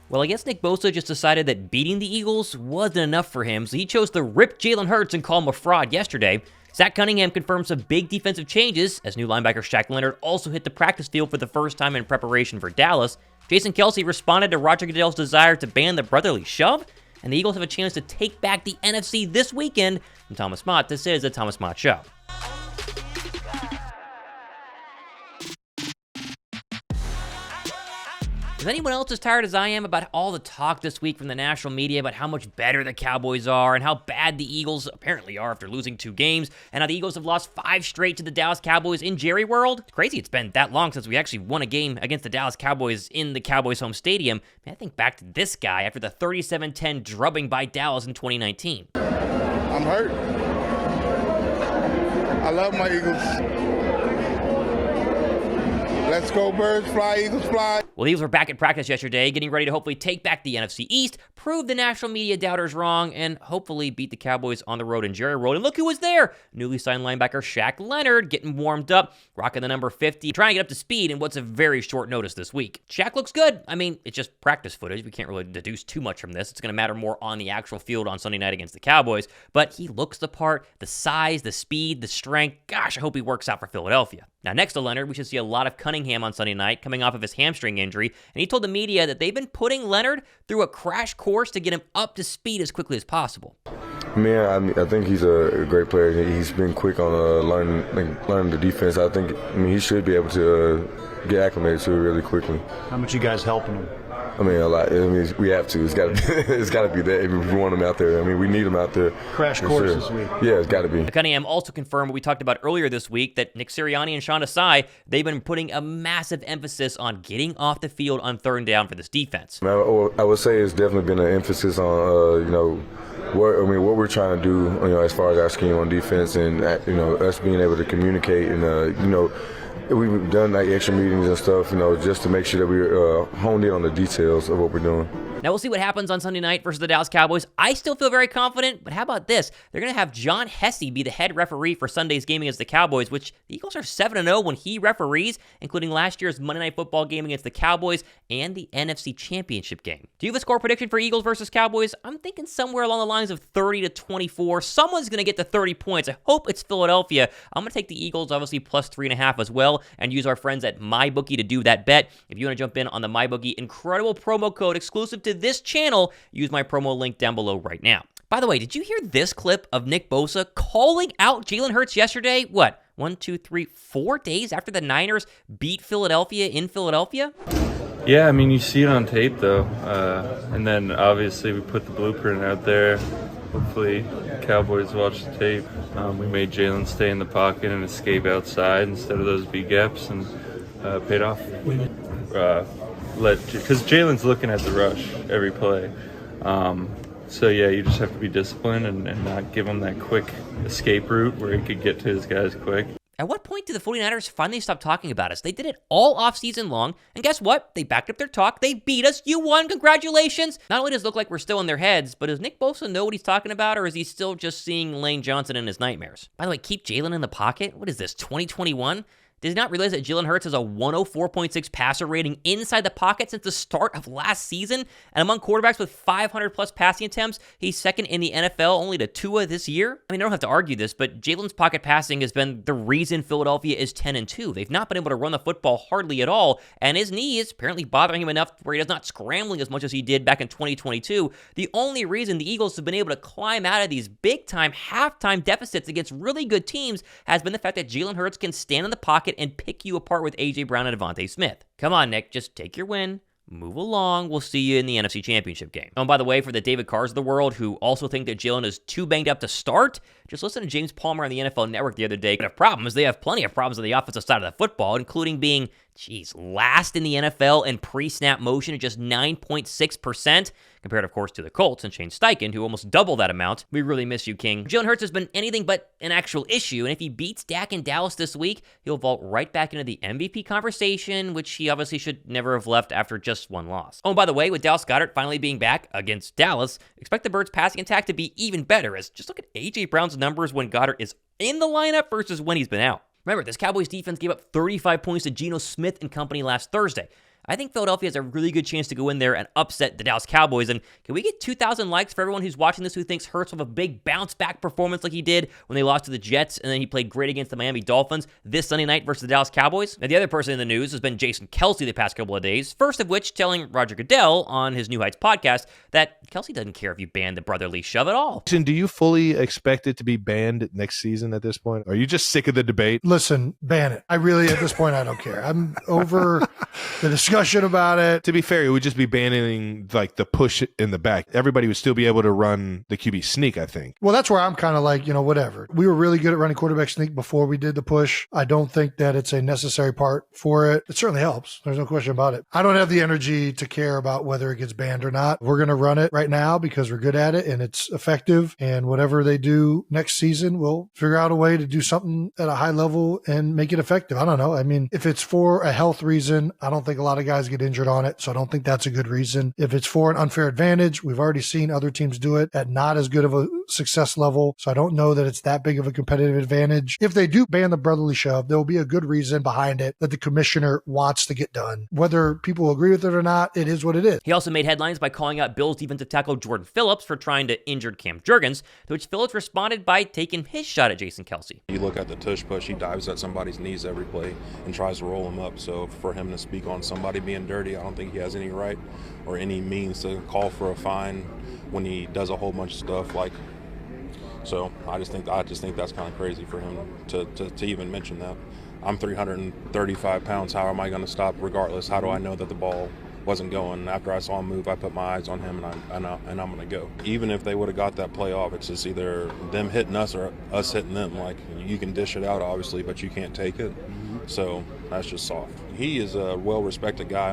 Well, I guess Nick Bosa just decided that beating the Eagles wasn't enough for him, so he chose to rip Jalen Hurts and call him a fraud yesterday. Zach Cunningham confirmed some big defensive changes, as new linebacker Shaq Leonard also hit the practice field for the first time in preparation for Dallas. Jason Kelce responded to Roger Goodell's desire to ban the brotherly shove, and the Eagles have a chance to take back the NFC this weekend. From Thomas Mott, this is the Thomas Mott Show. Is anyone else as tired as I am about all the talk this week from the national media about how much better the Cowboys are and how bad the Eagles apparently are after losing 2 games, and how the Eagles have lost 5 straight to the Dallas Cowboys in Jerry World? It's crazy it's been that long since we actually won a game against the Dallas Cowboys in the Cowboys' home stadium. Man, I think back to this guy after the 37-10 drubbing by Dallas in 2019. I'm hurt. I love my Eagles. Let's go birds fly, Eagles fly. Well, the Eagles were back at practice yesterday, getting ready to hopefully take back the NFC East, prove the national media doubters wrong, and hopefully beat the Cowboys on the road in Jerry World. And look who was there! Newly signed linebacker Shaq Leonard getting warmed up, rocking the number 50, trying to get up to speed in what's a very short notice this week. Shaq looks good. I mean, it's just practice footage. We can't really deduce too much from this. It's going to matter more on the actual field on Sunday night against the Cowboys. But he looks the part, the size, the speed, the strength. Gosh, I hope he works out for Philadelphia. Now, next to Leonard, we should see a lot of Cunningham on Sunday night, coming off of his hamstring injury, and he told the media that they've been putting Leonard through a crash course to get him up to speed as quickly as possible. I think he's a great player. He's been quick on learning the defense. He should be able to get acclimated to it really quickly. How much you guys helping him? A lot. We have to. It's got to be that. If we want him out there. We need him out there. Crash course this week. Yeah, it's got to be. Cunningham also confirmed what we talked about earlier this week, that Nick Sirianni and Sean Desai, they've been putting a massive emphasis on getting off the field on 3rd down for this defense. I would say it's definitely been an emphasis on what we're trying to do, as far as our scheme on defense, and us being able to communicate, and we've done extra meetings and stuff, just to make sure that we're honed in on the details of what we're doing. Now, we'll see what happens on Sunday night versus the Dallas Cowboys. I still feel very confident, but how about this? They're going to have John Hesse be the head referee for Sunday's game against the Cowboys, which the Eagles are 7-0 when he referees, including last year's Monday Night Football game against the Cowboys and the NFC Championship game. Do you have a score prediction for Eagles versus Cowboys? I'm thinking somewhere along the lines of 30-24. Someone's going to get to 30 points. I hope it's Philadelphia. I'm going to take the Eagles, obviously, plus 3.5 as well, and use our friends at MyBookie to do that bet. If you want to jump in on the MyBookie incredible promo code exclusive to this channel, use my promo link down below right now. By the way, did you hear this clip of Nick Bosa calling out Jalen Hurts yesterday? 4 days after the Niners beat Philadelphia in Philadelphia? Yeah, you see it on tape, though. And then, obviously, we put the blueprint out there. Hopefully, Cowboys watch the tape. We made Jalen stay in the pocket and escape outside instead of those B gaps, and paid off. Because Jalen's looking at the rush every play. You just have to be disciplined and not give him that quick escape route where he could get to his guys quick. At what point do the 49ers finally stop talking about us? They did it all offseason long, and guess what? They backed up their talk. They beat us. You won. Congratulations. Not only does it look like we're still in their heads, but does Nick Bosa know what he's talking about, or is he still just seeing Lane Johnson in his nightmares? By the way, keep Jalen in the pocket? What is this, 2021? Did he not realize that Jalen Hurts has a 104.6 passer rating inside the pocket since the start of last season? And among quarterbacks with 500-plus passing attempts, he's second in the NFL, only to Tua this year? I don't have to argue this, but Jalen's pocket passing has been the reason Philadelphia is 10-2. They've not been able to run the football hardly at all, and his knee is apparently bothering him enough where he does not scrambling as much as he did back in 2022. The only reason the Eagles have been able to climb out of these big-time halftime deficits against really good teams has been the fact that Jalen Hurts can stand in the pocket and pick you apart with A.J. Brown and Devontae Smith. Come on, Nick, just take your win. Move along. We'll see you in the NFC Championship game. Oh, and by the way, for the David Carrs of the world who also think that Jalen is too banged up to start, just listen to James Palmer on the NFL Network the other day. But have problems. They have plenty of problems on the offensive side of the football, including being, last in the NFL in pre-snap motion at just 9.6%, compared, of course, to the Colts and Shane Steichen, who almost double that amount. We really miss you, King. Jalen Hurts has been anything but an actual issue, and if he beats Dak in Dallas this week, he'll vault right back into the MVP conversation, which he obviously should never have left after just one loss. Oh, and by the way, with Dallas Goedert finally being back against Dallas, expect the Birds' passing attack to be even better, as just look at A.J. Brown's numbers when Goedert is in the lineup versus when he's been out. Remember, this Cowboys defense gave up 35 points to Geno Smith and company last Thursday. I think Philadelphia has a really good chance to go in there and upset the Dallas Cowboys. And can we get 2,000 likes for everyone who's watching this who thinks Hurts will have a big bounce-back performance like he did when they lost to the Jets, and then he played great against the Miami Dolphins this Sunday night versus the Dallas Cowboys? Now, the other person in the news has been Jason Kelce the past couple of days, first of which telling Roger Goodell on his New Heights podcast that Kelce doesn't care if you ban the brotherly shove at all. Do you fully expect it to be banned next season at this point? Are you just sick of the debate? Listen, ban it. I really, at this point, I don't care. I'm over the discussion about it. To be fair, it would just be banning like the push in the back. Everybody would still be able to run the QB sneak, I think. Well, that's where I'm kind of like, whatever. We were really good at running quarterback sneak before we did the push. I don't think that it's a necessary part for it. It certainly helps. There's no question about it. I don't have the energy to care about whether it gets banned or not. We're going to run it right now because we're good at it and it's effective. And whatever they do next season, we'll figure out a way to do something at a high level and make it effective. I don't know. I mean, if it's for a health reason, I don't think a lot of guys get injured on it. So I don't think that's a good reason. If it's for an unfair advantage, we've already seen other teams do it at not as good of a success level. So I don't know that it's that big of a competitive advantage. If they do ban the brotherly shove, there will be a good reason behind it that the commissioner wants to get done. Whether people agree with it or not, it is what it is. He also made headlines by calling out Bills defensive tackle Jordan Phillips for trying to injure Cam Jurgens, to which Phillips responded by taking his shot at Jason Kelce. You look at the tush push, he dives at somebody's knees every play and tries to roll him up. So for him to speak on somebody being dirty, I don't think he has any right or any means to call for a fine when he does a whole bunch of stuff like. So I just think that's kind of crazy for him to even mention that. I'm 335 pounds. How am I going to stop regardless? How do I know that the ball wasn't going? After I saw him move, I put my eyes on him, and I'm going to go. Even if they would have got that play off, it's just either them hitting us or us hitting them. Like, you can dish it out, obviously, but you can't take it. So that's just soft. He is a well-respected guy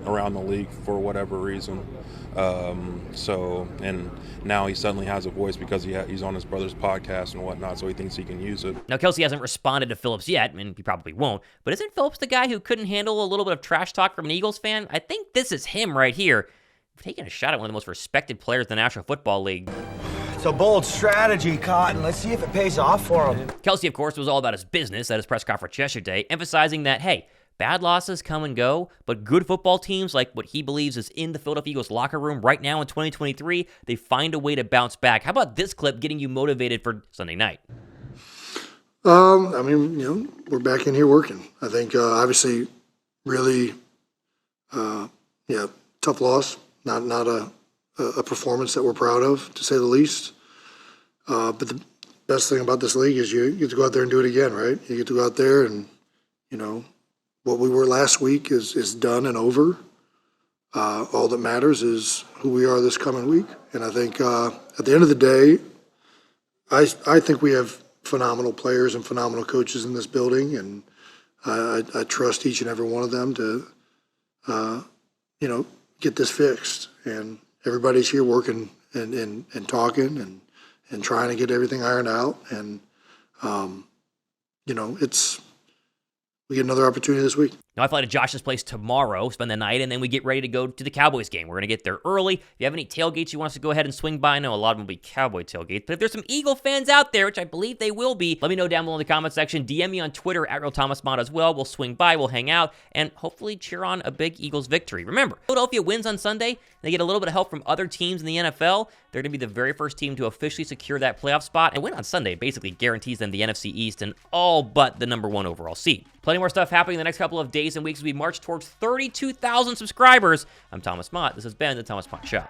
around the league for whatever reason. And now he suddenly has a voice because he's on his brother's podcast and whatnot, so he thinks he can use it. Now, Kelce hasn't responded to Phillips yet, and he probably won't, but isn't Phillips the guy who couldn't handle a little bit of trash talk from an Eagles fan? I think this is him right here, taking a shot at one of the most respected players in the National Football League. It's a bold strategy, Cotton. Let's see if it pays off for him. Kelce, of course, was all about his business at his press conference yesterday, emphasizing that, hey, bad losses come and go, but good football teams, like what he believes is in the Philadelphia Eagles locker room right now in 2023, they find a way to bounce back. How about this clip getting you motivated for Sunday night? We're back in here working. I think, obviously, really, tough loss. Not a performance that we're proud of, to say the least. But the best thing about this league is you get to go out there and do it again, right? You get to go out there and, what we were last week is done and over. All that matters is who we are this coming week. And I think at the end of the day, I think we have phenomenal players and phenomenal coaches in this building, and I trust each and every one of them to, get this fixed. And everybody's here working and talking and trying to get everything ironed out. And, we get another opportunity this week. Now, I fly to Josh's place tomorrow, spend the night, and then we get ready to go to the Cowboys game. We're going to get there early. If you have any tailgates you want us to go ahead and swing by, I know a lot of them will be Cowboy tailgates, but if there's some Eagle fans out there, which I believe they will be, let me know down below in the comment section. DM me on Twitter at RealThomasMod as well. We'll swing by, we'll hang out, and hopefully cheer on a big Eagles victory. Remember, Philadelphia wins on Sunday. They get a little bit of help from other teams in the NFL. They're going to be the very first team to officially secure that playoff spot, and win on Sunday basically guarantees them the NFC East and all but the #1 overall seed. Plenty more stuff happening in the next couple of days and weeks as we march towards 32,000 subscribers. I'm Thomas Mott. This has been the Thomas Mott Show.